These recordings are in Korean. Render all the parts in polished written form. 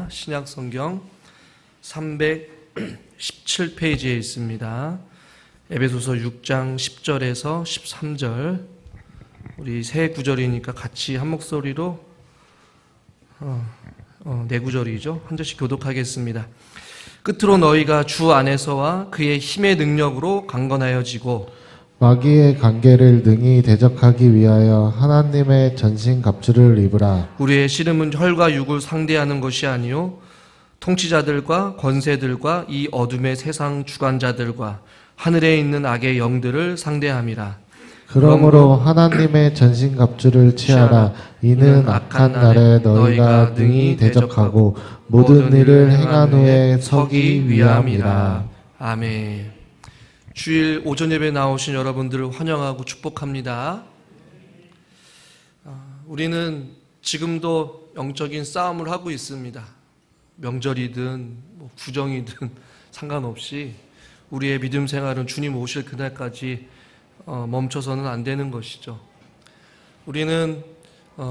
있습니다. 신약 성경 317페이지에 있습니다. 에베소서 6장 10절에서 13절. 우리 세 구절이니까 같이 한 목소리로 네 구절이죠. 한 절씩 교독하겠습니다. 끝으로 너희가 주 안에서와 그의 힘의 능력으로 강건하여지고 마귀의 관계를 능히 대적하기 위하여 하나님의 전신갑주를 입으라. 우리의 씨름은 혈과 육을 상대하는 것이 아니요 통치자들과 권세들과 이 어둠의 세상 주관자들과 하늘에 있는 악의 영들을 상대함이라. 그러므로 하나님의 전신갑주를 취하라. 이는 악한 날에 너희가 능히 대적하고 모든 일을 행한 후에 서기 위함이라. 아멘. 주일 오전 예배 나오신 여러분들을 환영하고 축복합니다. 우리는 지금도 영적인 싸움을 하고 있습니다. 명절이든 구정이든 상관없이 우리의 믿음 생활은 주님 오실 그날까지 멈춰서는 안 되는 것이죠. 우리는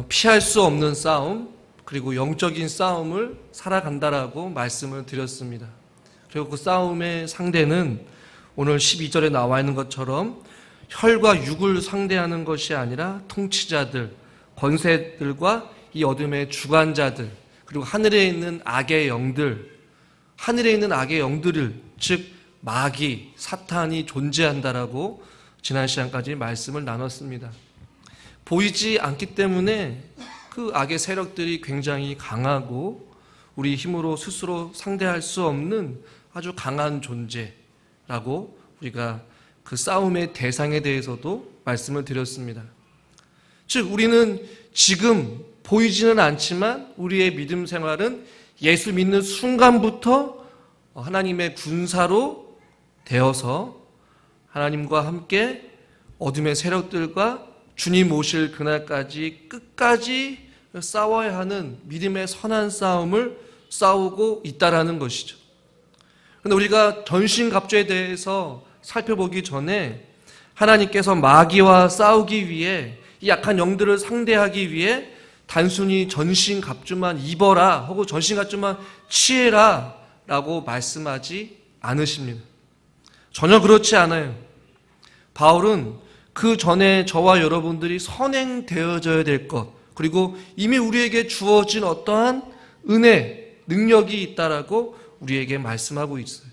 피할 수 없는 싸움, 그리고 영적인 싸움을 살아간다라고 말씀을 드렸습니다. 그리고 그 싸움의 상대는 오늘 12절에 나와 있는 것처럼 혈과 육을 상대하는 것이 아니라 통치자들, 권세들과 이 어둠의 주관자들, 그리고 하늘에 있는 악의 영들, 하늘에 있는 악의 영들을, 즉 마귀, 사탄이 존재한다라고 지난 시간까지 말씀을 나눴습니다. 보이지 않기 때문에 그 악의 세력들이 굉장히 강하고 우리 힘으로 스스로 상대할 수 없는 아주 강한 존재라고 우리가 그 싸움의 대상에 대해서도 말씀을 드렸습니다. 즉 우리는 지금 보이지는 않지만 우리의 믿음 생활은 예수 믿는 순간부터 하나님의 군사로 되어서 하나님과 함께 어둠의 세력들과 주님 오실 그날까지 끝까지 싸워야 하는 믿음의 선한 싸움을 싸우고 있다라는 것이죠. 그런데 우리가 전신갑주에 대해서 살펴보기 전에 하나님께서 마귀와 싸우기 위해 이 약한 영들을 상대하기 위해 단순히 전신갑주만 입어라 혹은 전신갑주만 취해라 라고 말씀하지 않으십니다. 전혀 그렇지 않아요. 바울은 그 전에 저와 여러분들이 선행되어져야 될 것, 그리고 이미 우리에게 주어진 어떠한 은혜, 능력이 있다라고 우리에게 말씀하고 있어요.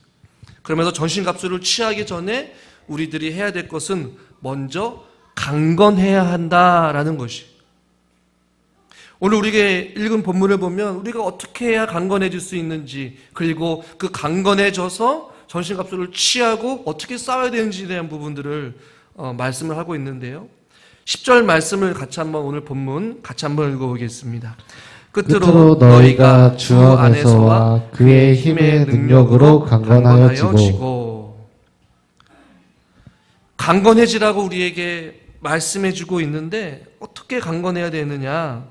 그러면서 전신갑주를 취하기 전에 우리들이 해야 될 것은 먼저 강건해야 한다라는 것이. 오늘 우리가 읽은 본문을 보면 우리가 어떻게 해야 강건해질 수 있는지, 그리고 그 강건해져서 전신갑주를 취하고 어떻게 싸워야 되는지에 대한 부분들을 말씀을 하고 있는데요. 10절 말씀을 같이 한번 오늘 본문 같이 한번 읽어보겠습니다. 끝으로 너희가 주 안에서와 그의 힘의 능력으로 강건하여지고. 강건해지라고 우리에게 말씀해주고 있는데 어떻게 강건해야 되느냐?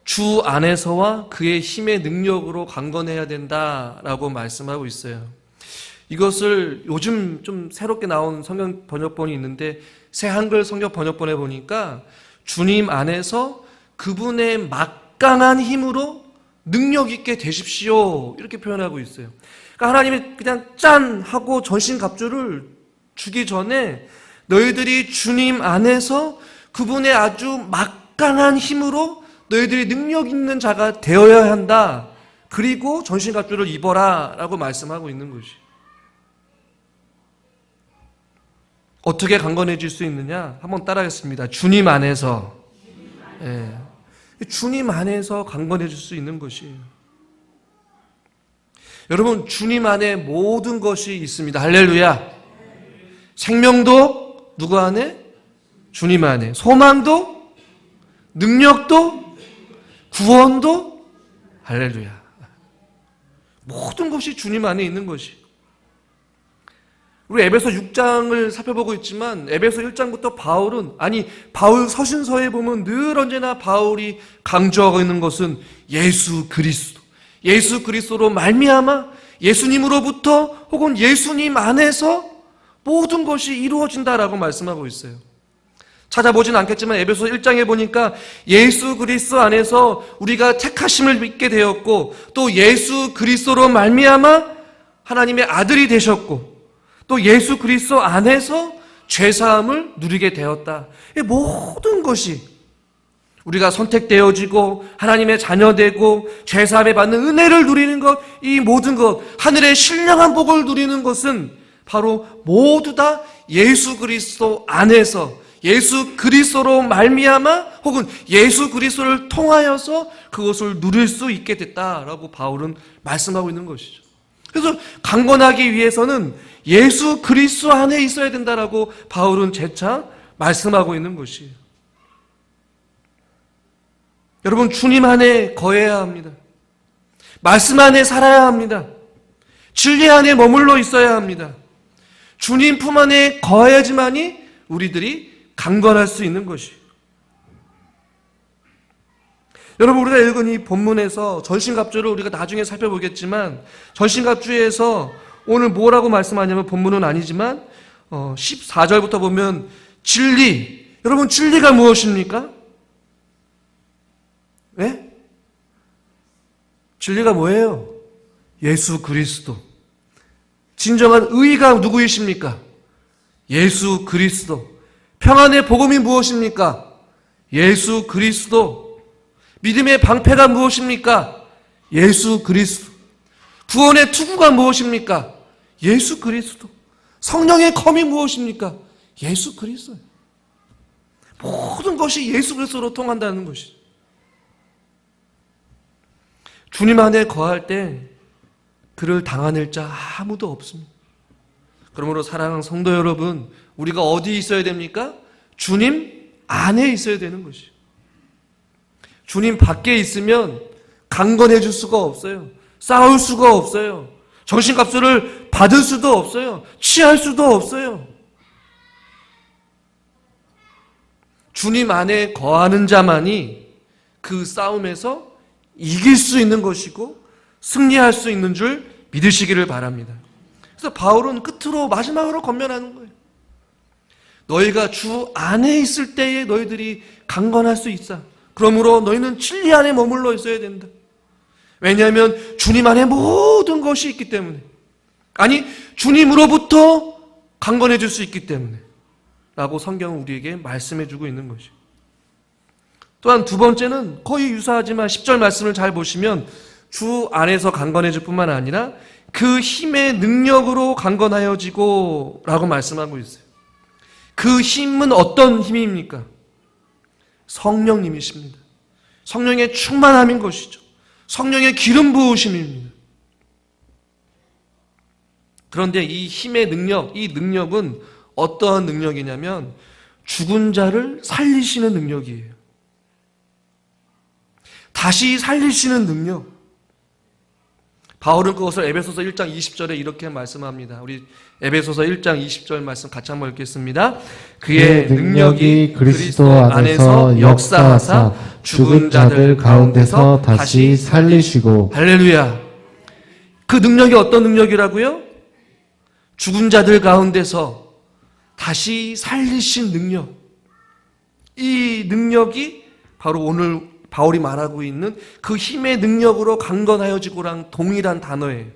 주 안에서와 그의 힘의 능력으로 강건해야 된다라고 말씀하고 있어요. 이것을 요즘 좀 새롭게 나온 성경 번역본이 있는데 새 한글 성경 번역본에 보니까 주님 안에서 그분의 막강한 힘으로 능력 있게 되십시오 이렇게 표현하고 있어요. 그러니까 하나님이 그냥 짠 하고 전신갑주를 주기 전에 너희들이 주님 안에서 그분의 아주 막강한 힘으로 너희들이 능력 있는 자가 되어야 한다. 그리고 전신갑주를 입어라 라고 말씀하고 있는 것이. 어떻게 강건해질 수 있느냐? 한번 따라하겠습니다. 주님 안에서. 주님 안에서 강건해질 수 있는 것이에요. 여러분, 주님 안에 모든 것이 있습니다. 할렐루야. 생명도 누구 안에? 주님 안에. 소망도, 능력도, 구원도, 할렐루야. 모든 것이 주님 안에 있는 것이. 우리 에베소 6장을 살펴보고 있지만 에베소 1장부터 바울 서신서에 보면 늘 언제나 바울이 강조하고 있는 것은 예수 그리스도. 예수 그리스도로 말미암아 예수님으로부터 혹은 예수님 안에서 모든 것이 이루어진다라고 말씀하고 있어요. 찾아보진 않겠지만 에베소서 1장에 보니까 예수 그리스도 안에서 우리가 택하심을 믿게 되었고, 또 예수 그리스도로 말미암아 하나님의 아들이 되셨고, 또 예수 그리스도 안에서 죄사함을 누리게 되었다. 이 모든 것이 우리가 선택되어지고 하나님의 자녀되고 죄사함에 받는 은혜를 누리는 것, 이 모든 것, 하늘의 신령한 복을 누리는 것은 바로 모두 다 예수 그리스도 안에서, 예수 그리스도로 말미암아 혹은 예수 그리스도를 통하여서 그것을 누릴 수 있게 됐다라고 바울은 말씀하고 있는 것이죠. 그래서 강건하기 위해서는 예수 그리스도 안에 있어야 된다라고 바울은 재차 말씀하고 있는 것이에요. 여러분, 주님 안에 거해야 합니다. 말씀 안에 살아야 합니다. 진리 안에 머물러 있어야 합니다. 주님 품 안에 거해야지만이 우리들이 강건할 수 있는 것이에요. 여러분, 우리가 읽은 이 본문에서 전신갑주를 우리가 나중에 살펴보겠지만, 전신갑주에서 오늘 뭐라고 말씀하냐면, 본문은 아니지만 14절부터 보면 진리, 여러분 진리가 무엇입니까? 네? 진리가 뭐예요? 예수 그리스도. 진정한 의가 누구이십니까? 예수 그리스도. 평안의 복음이 무엇입니까? 예수 그리스도. 믿음의 방패가 무엇입니까? 예수 그리스도. 구원의 투구가 무엇입니까? 예수 그리스도. 성령의 검이 무엇입니까? 예수 그리스도. 모든 것이 예수 그리스도로 통한다는 것이죠. 주님 안에 거할 때 그를 당하낼 자 아무도 없습니다. 그러므로 사랑하는 성도 여러분, 우리가 어디 있어야 됩니까? 주님 안에 있어야 되는 것이에요. 주님 밖에 있으면 강건해질 수가 없어요. 싸울 수가 없어요. 정신값을 받을 수도 없어요. 취할 수도 없어요. 주님 안에 거하는 자만이 그 싸움에서 이길 수 있는 것이고 승리할 수 있는 줄 믿으시기를 바랍니다. 그래서 바울은 끝으로 마지막으로 권면하는 거예요. 너희가 주 안에 있을 때에 너희들이 강건할 수 있어. 그러므로 너희는 진리 안에 머물러 있어야 된다. 왜냐하면 주님 안에 모든 것이 있기 때문에, 아니 주님으로부터 강건해질 수 있기 때문에 라고 성경은 우리에게 말씀해주고 있는 것이에요. 또한 두 번째는 거의 유사하지만 10절 말씀을 잘 보시면 주 안에서 강건해질 뿐만 아니라 그 힘의 능력으로 강건하여지고 라고 말씀하고 있어요. 그 힘은 어떤 힘입니까? 성령님이십니다. 성령의 충만함인 것이죠. 성령의 기름 부으심입니다. 그런데 이 힘의 능력, 이 능력은 어떠한 능력이냐면 죽은 자를 살리시는 능력이에요. 다시 살리시는 능력. 바울은 그것을 에베소서 1장 20절에 이렇게 말씀합니다. 우리 에베소서 1장 20절 말씀 같이 한번 읽겠습니다. 그의 능력이 그리스도 안에서 역사하사 죽은 자들 가운데서 다시 살리시고. 할렐루야. 그 능력이 어떤 능력이라고요? 죽은 자들 가운데서 다시 살리신 능력. 이 능력이 바로 오늘 바울이 말하고 있는 그 힘의 능력으로 강건하여지고랑 동일한 단어예요.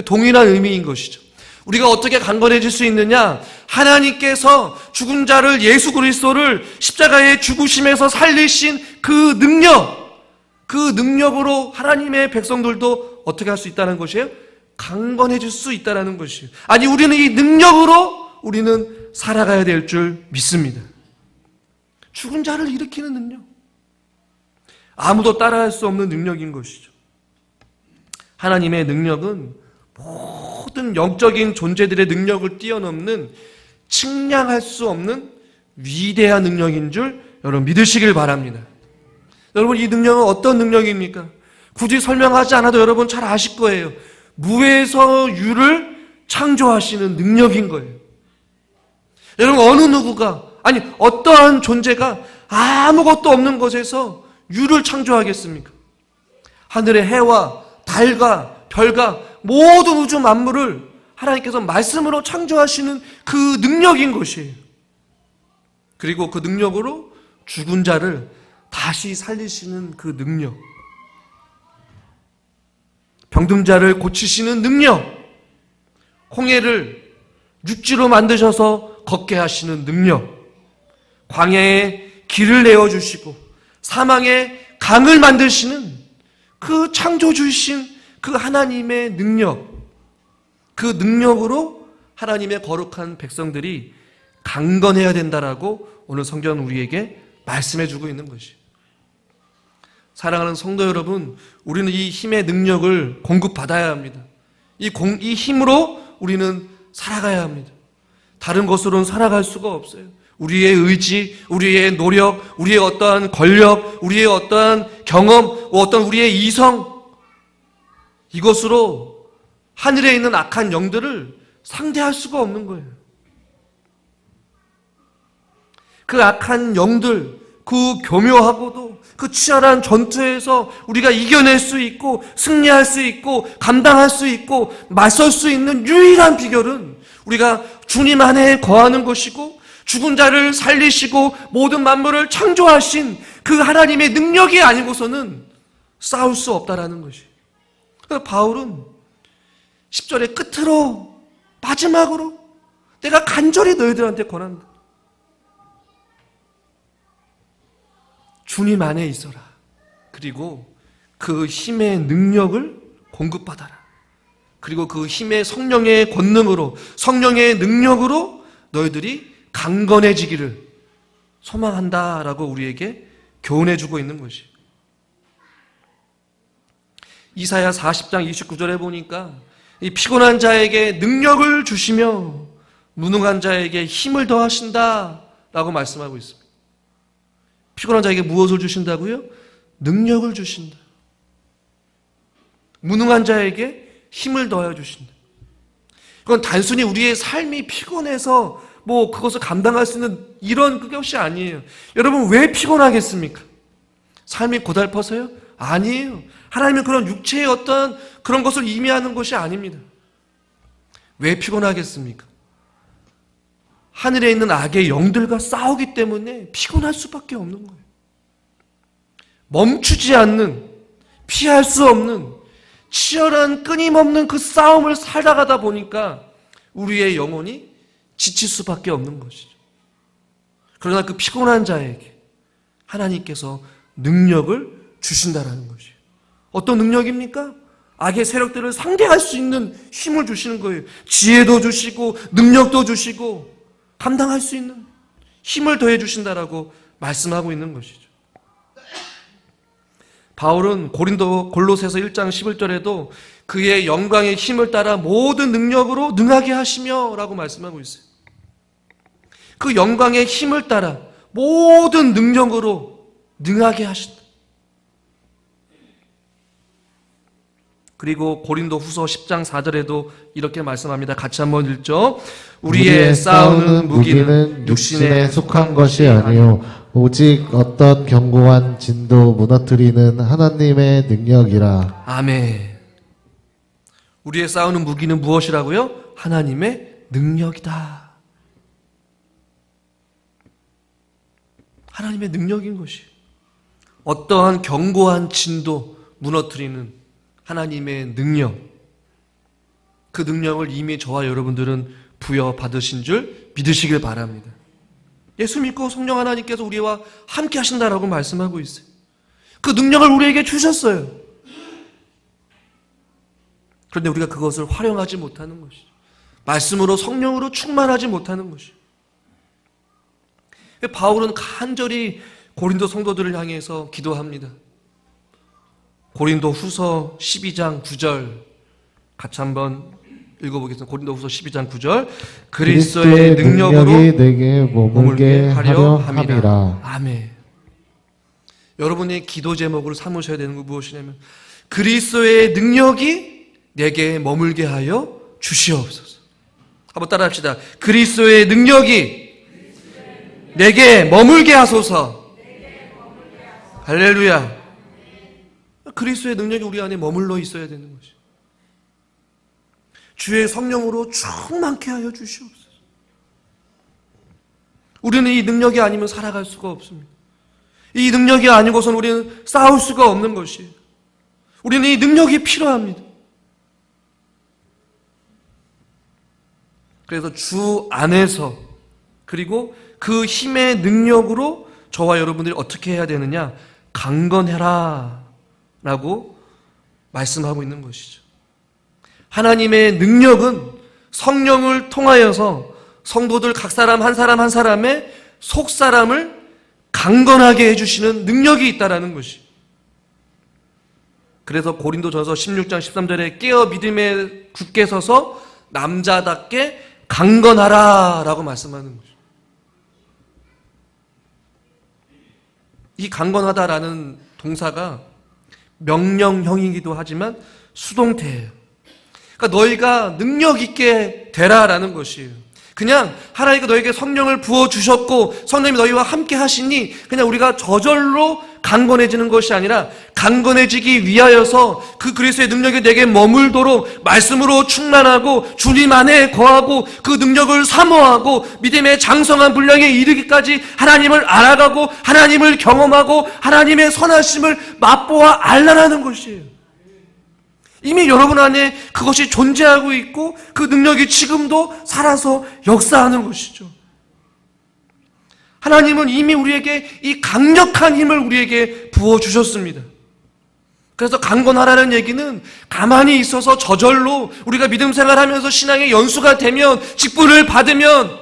동일한 의미인 것이죠. 우리가 어떻게 강건해질 수 있느냐? 하나님께서 죽은 자를, 예수 그리스도를 십자가의 죽으심에서 살리신 그 능력, 그 능력으로 하나님의 백성들도 어떻게 할 수 있다는 것이에요? 강건해질 수 있다는 것이에요. 아니, 우리는 이 능력으로 우리는 살아가야 될 줄 믿습니다. 죽은 자를 일으키는 능력. 아무도 따라할 수 없는 능력인 것이죠. 하나님의 능력은 모든 영적인 존재들의 능력을 뛰어넘는 측량할 수 없는 위대한 능력인 줄 여러분 믿으시길 바랍니다. 여러분, 이 능력은 어떤 능력입니까? 굳이 설명하지 않아도 여러분 잘 아실 거예요. 무에서 유를 창조하시는 능력인 거예요. 여러분, 어느 누구가, 아니 어떠한 존재가 아무것도 없는 곳에서 유를 창조하겠습니까? 하늘의 해와 달과 별과 모든 우주 만물을 하나님께서 말씀으로 창조하시는 그 능력인 것이에요. 그리고 그 능력으로 죽은 자를 다시 살리시는 그 능력, 병든 자를 고치시는 능력, 홍해를 육지로 만드셔서 걷게 하시는 능력, 광야에 길을 내어주시고 사망의 강을 만드시는 그 창조주이신 그 하나님의 능력, 그 능력으로 하나님의 거룩한 백성들이 강건해야 된다라고 오늘 성경은 우리에게 말씀해주고 있는 것이에요. 사랑하는 성도 여러분, 우리는 이 힘의 능력을 공급받아야 합니다. 이 힘으로 우리는 살아가야 합니다. 다른 것으로는 살아갈 수가 없어요. 우리의 의지, 우리의 노력, 우리의 어떠한 권력, 우리의 어떠한 경험, 어떤 우리의 이성, 이것으로 하늘에 있는 악한 영들을 상대할 수가 없는 거예요. 그 악한 영들, 그 교묘하고도 그 치열한 전투에서 우리가 이겨낼 수 있고 승리할 수 있고 감당할 수 있고 맞설 수 있는 유일한 비결은 우리가 주님 안에 거하는 것이고 죽은 자를 살리시고 모든 만물을 창조하신 그 하나님의 능력이 아니고서는 싸울 수 없다라는 것이. 그래서 바울은 10절의 끝으로 마지막으로 내가 간절히 너희들한테 권한다. 주님 안에 있어라. 그리고 그 힘의 능력을 공급받아라. 그리고 그 힘의 성령의 권능으로, 성령의 능력으로 너희들이 강건해지기를 소망한다라고 우리에게 교훈해주고 있는 것이. 이사야 40장 29절에 보니까 이 피곤한 자에게 능력을 주시며 무능한 자에게 힘을 더하신다라고 말씀하고 있습니다. 피곤한 자에게 무엇을 주신다고요? 능력을 주신다. 무능한 자에게 힘을 더하여 주신다. 그건 단순히 우리의 삶이 피곤해서 그것을 감당할 수 있는 이런 그것이 아니에요. 여러분, 왜 피곤하겠습니까? 삶이 고달퍼서요? 아니에요. 하나님은 그런 육체의 어떤 그런 것을 의미하는 것이 아닙니다. 왜 피곤하겠습니까? 하늘에 있는 악의 영들과 싸우기 때문에 피곤할 수밖에 없는 거예요. 멈추지 않는, 피할 수 없는 치열한 끊임없는 그 싸움을 살아가다 보니까 우리의 영혼이 지칠 수밖에 없는 것이죠. 그러나 그 피곤한 자에게 하나님께서 능력을 주신다라는 것이에요. 어떤 능력입니까? 악의 세력들을 상대할 수 있는 힘을 주시는 거예요. 지혜도 주시고 능력도 주시고 감당할 수 있는 힘을 더해 주신다라고 말씀하고 있는 것이죠. 바울은 골로새서 1장 11절에도 그의 영광의 힘을 따라 모든 능력으로 능하게 하시며 라고 말씀하고 있어요. 그 영광의 힘을 따라 모든 능력으로 능하게 하신다. 그리고 고린도 후서 10장 4절에도 이렇게 말씀합니다. 같이 한번 읽죠. 우리의 싸우는 무기는 육신에 속한 것이 아니요 오직 어떤 견고한 진도 무너뜨리는 하나님의 능력이라. 아멘. 우리의 싸우는 무기는 무엇이라고요? 하나님의 능력이다. 하나님의 능력인 것이. 어떠한 견고한 진도 무너뜨리는 하나님의 능력, 그 능력을 이미 저와 여러분들은 부여받으신 줄 믿으시길 바랍니다. 예수 믿고 성령 하나님께서 우리와 함께 하신다라고 말씀하고 있어요. 그 능력을 우리에게 주셨어요. 그런데 우리가 그것을 활용하지 못하는 것이죠. 말씀으로 성령으로 충만하지 못하는 것이죠. 바울은 간절히 고린도 성도들을 향해서 기도합니다. 고린도 후서 12장 9절 같이 한번 읽어보겠습니다. 고린도 후서 12장 9절 그리스도의 능력으로 내게 머물게 하려 함이라. 아멘. 여러분의 기도 제목을 삼으셔야 되는 건 무엇이냐면 그리스도의 능력이 내게 머물게 하여 주시옵소서. 한번 따라 합시다. 그리스도의 능력이 내게 머물게 하소서. 할렐루야. 그리스도의 능력이 우리 안에 머물러 있어야 되는 것이. 주의 성령으로 충만케 하여 주시옵소서. 우리는 이 능력이 아니면 살아갈 수가 없습니다. 이 능력이 아니고선 우리는 싸울 수가 없는 것이에요. 우리는 이 능력이 필요합니다. 그래서 주 안에서 그리고 그 힘의 능력으로 저와 여러분들이 어떻게 해야 되느냐? 강건해라 라고 말씀하고 있는 것이죠. 하나님의 능력은 성령을 통하여서 성도들 각 사람 한 사람 한 사람의 속사람을 강건하게 해주시는 능력이 있다라는 것이. 그래서 고린도전서 16장 13절에 깨어 믿음에 굳게 서서 남자답게 강건하라 라고 말씀하는 것이죠. 이 강건하다라는 동사가 명령형이기도 하지만 수동태예요. 그러니까 너희가 능력 있게 되라라는 것이에요. 그냥 하나님께 너에게 성령을 부어주셨고 성령님이 너희와 함께 하시니 그냥 우리가 저절로 강건해지는 것이 아니라 강건해지기 위하여서 그 그리스도의 능력이 내게 머물도록 말씀으로 충만하고 주님 안에 거하고 그 능력을 사모하고 믿음의 장성한 분량에 이르기까지 하나님을 알아가고 하나님을 경험하고 하나님의 선하심을 맛보아 알라라는 것이에요. 이미 여러분 안에 그것이 존재하고 있고 그 능력이 지금도 살아서 역사하는 것이죠. 하나님은 이미 우리에게 이 강력한 힘을 우리에게 부어주셨습니다. 그래서 강건하라는 얘기는 가만히 있어서 저절로 우리가 믿음 생활하면서 신앙의 연수가 되면 직분을 받으면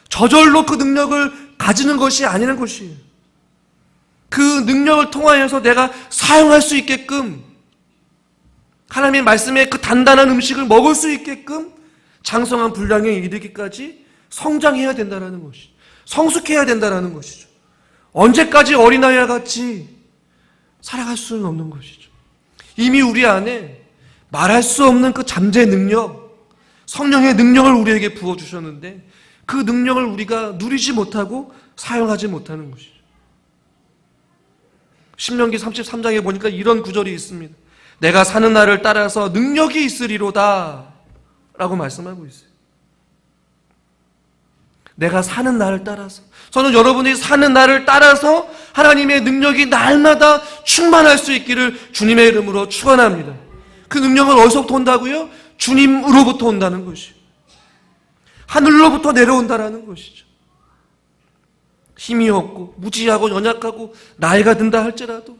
저절로 그 능력을 가지는 것이 아니라는 것이에요. 그 능력을 통하여서 내가 사용할 수 있게끔 하나님의 말씀에 그 단단한 음식을 먹을 수 있게끔 장성한 분량에 이르기까지 성장해야 된다는 것이죠. 성숙해야 된다는 것이죠. 언제까지 어린아이와 같이 살아갈 수는 없는 것이죠. 이미 우리 안에 말할 수 없는 그 잠재 능력, 성령의 능력을 우리에게 부어주셨는데 그 능력을 우리가 누리지 못하고 사용하지 못하는 것이죠. 신명기 33장에 보니까 이런 구절이 있습니다. 내가 사는 날을 따라서 능력이 있으리로다 라고 말씀하고 있어요. 내가 사는 날을 따라서. 저는 여러분이 사는 날을 따라서 하나님의 능력이 날마다 충만할 수 있기를 주님의 이름으로 축원합니다. 그 능력은 어디서부터 온다고요? 주님으로부터 온다는 것이요. 하늘로부터 내려온다라는 것이죠. 힘이 없고 무지하고 연약하고 나이가 든다 할지라도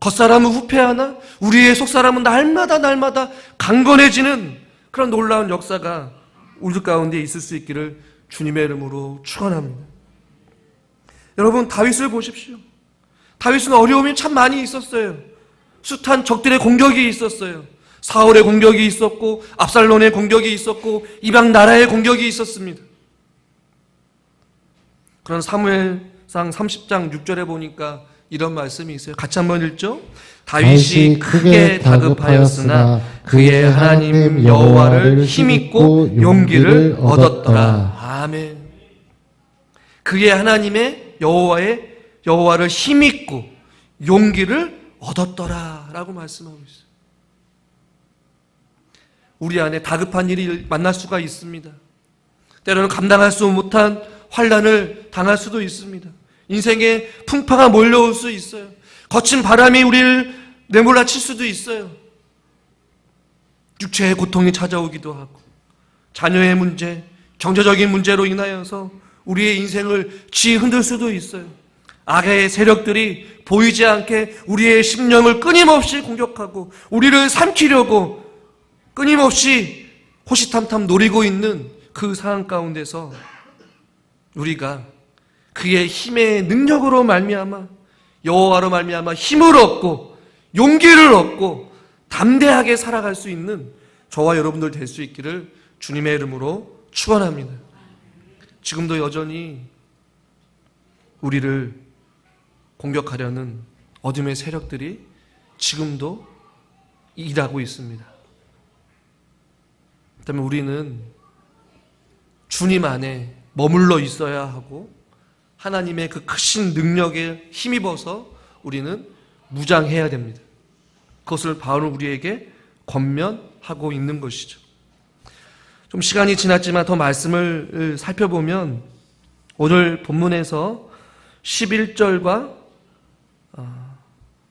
겉사람은 후패하나 우리의 속사람은 날마다 강건해지는 그런 놀라운 역사가 우리 가운데 있을 수 있기를 주님의 이름으로 축원합니다. 여러분 다윗을 보십시오. 다윗은 어려움이 참 많이 있었어요. 숱한 적들의 공격이 있었어요. 사울의 공격이 있었고 압살롬의 공격이 있었고 이방 나라의 공격이 있었습니다. 그런 사무엘상 30장 6절에 보니까 이런 말씀이 있어요. 같이 한번 읽죠. 다윗이 크게 다급하였으나 그의 하나님 여호와를 힘입고 용기를 얻었더라. 아멘. 그의 하나님의 여호와를 힘입고 용기를 얻었더라 라고 말씀하고 있어요. 우리 안에 다급한 일이 만날 수가 있습니다. 때로는 감당할 수 못한 환난을 당할 수도 있습니다. 인생에 풍파가 몰려올 수 있어요. 거친 바람이 우리를 내몰아칠 수도 있어요. 육체의 고통이 찾아오기도 하고 자녀의 문제, 경제적인 문제로 인하여서 우리의 인생을 흔들 수도 있어요. 악의 세력들이 보이지 않게 우리의 심령을 끊임없이 공격하고 우리를 삼키려고 끊임없이 호시탐탐 노리고 있는 그 상황 가운데서 우리가 그의 힘의 능력으로 말미암아 여호와로 말미암아 힘을 얻고 용기를 얻고 담대하게 살아갈 수 있는 저와 여러분들 될 수 있기를 주님의 이름으로 축원합니다. 지금도 여전히 우리를 공격하려는 어둠의 세력들이 지금도 일하고 있습니다. 그렇다면 우리는 주님 안에 머물러 있어야 하고 하나님의 그 크신 능력에 힘입어서 우리는 무장해야 됩니다. 그것을 바울은 우리에게 권면하고 있는 것이죠. 좀 시간이 지났지만 더 말씀을 살펴보면 오늘 본문에서 11절과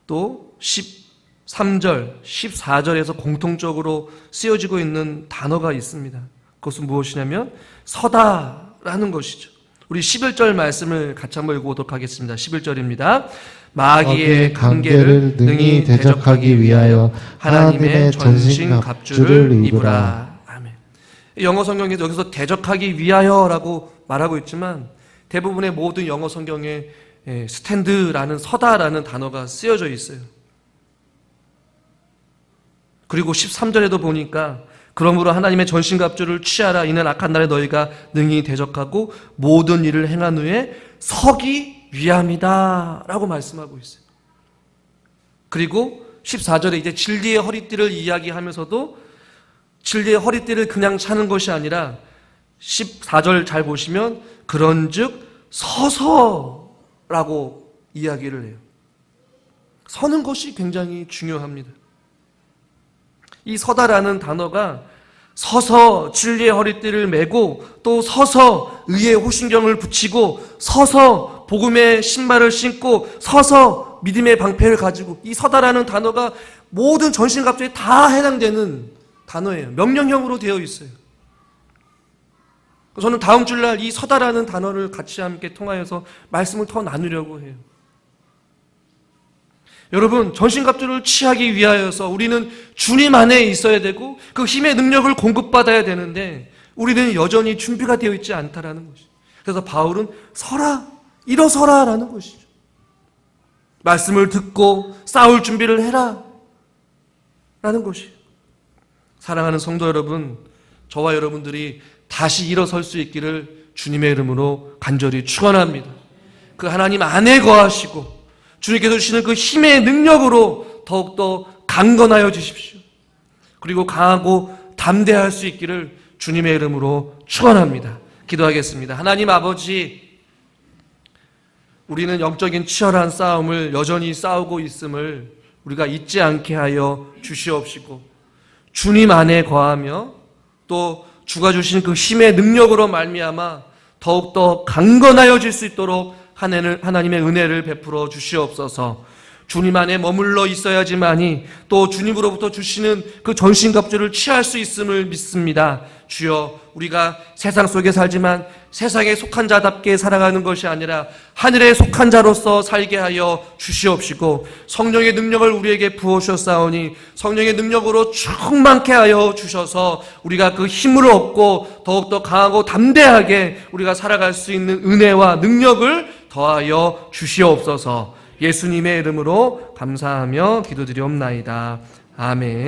또 13절, 14절에서 공통적으로 쓰여지고 있는 단어가 있습니다. 그것은 무엇이냐면 서다라는 것이죠. 우리 11절 말씀을 같이 한번 읽어보도록 하겠습니다. 11절입니다. 마귀의 관계를 능히 대적하기 위하여 하나님의 전신 갑주를 입으라. 아멘. 영어 성경에서 여기서 대적하기 위하여라고 말하고 있지만 대부분의 모든 영어 성경에 스탠드라는 서다라는 단어가 쓰여져 있어요. 그리고 13절에도 보니까 그러므로 하나님의 전신갑주를 취하라. 이는 악한 날에 너희가 능히 대적하고 모든 일을 행한 후에 서기 위함이다 라고 말씀하고 있어요. 그리고 14절에 이제 진리의 허리띠를 이야기하면서도 진리의 허리띠를 그냥 차는 것이 아니라 14절 잘 보시면 그런즉 서서라고 이야기를 해요. 서는 것이 굉장히 중요합니다. 이 서다라는 단어가 서서 진리의 허리띠를 메고 또 서서 의의 호신경을 붙이고 서서 복음의 신발을 신고 서서 믿음의 방패를 가지고 이 서다라는 단어가 모든 전신갑주에 다 해당되는 단어예요. 명령형으로 되어 있어요. 저는 다음 주일날 이 서다라는 단어를 같이 함께 통하여서 말씀을 더 나누려고 해요. 여러분, 전신갑주를 취하기 위하여서 우리는 주님 안에 있어야 되고 그 힘의 능력을 공급받아야 되는데 우리는 여전히 준비가 되어 있지 않다라는 것이죠. 그래서 바울은 서라, 일어서라 라는 것이죠. 말씀을 듣고 싸울 준비를 해라 라는 것이에요. 사랑하는 성도 여러분, 저와 여러분들이 다시 일어설 수 있기를 주님의 이름으로 간절히 축원합니다. 그 하나님 안에 거하시고 주님께서 주시는 그 힘의 능력으로 더욱더 강건하여 주십시오. 그리고 강하고 담대할 수 있기를 주님의 이름으로 축원합니다. 기도하겠습니다. 하나님 아버지, 우리는 영적인 치열한 싸움을 여전히 싸우고 있음을 우리가 잊지 않게 하여 주시옵시고 주님 안에 거하며 또 주가 주신 그 힘의 능력으로 말미암아 더욱더 강건하여질 수 있도록 하나님의 은혜를 베풀어 주시옵소서. 주님 안에 머물러 있어야지만이 또 주님으로부터 주시는 그 전신갑주를 취할 수 있음을 믿습니다. 주여, 우리가 세상 속에 살지만 세상에 속한 자답게 살아가는 것이 아니라 하늘에 속한 자로서 살게 하여 주시옵시고 성령의 능력을 우리에게 부어주셨사오니 성령의 능력으로 충만케 하여 주셔서 우리가 그 힘을 얻고 더욱더 강하고 담대하게 우리가 살아갈 수 있는 은혜와 능력을 더하여 주시옵소서. 예수님의 이름으로 감사하며 기도드리옵나이다. 아멘.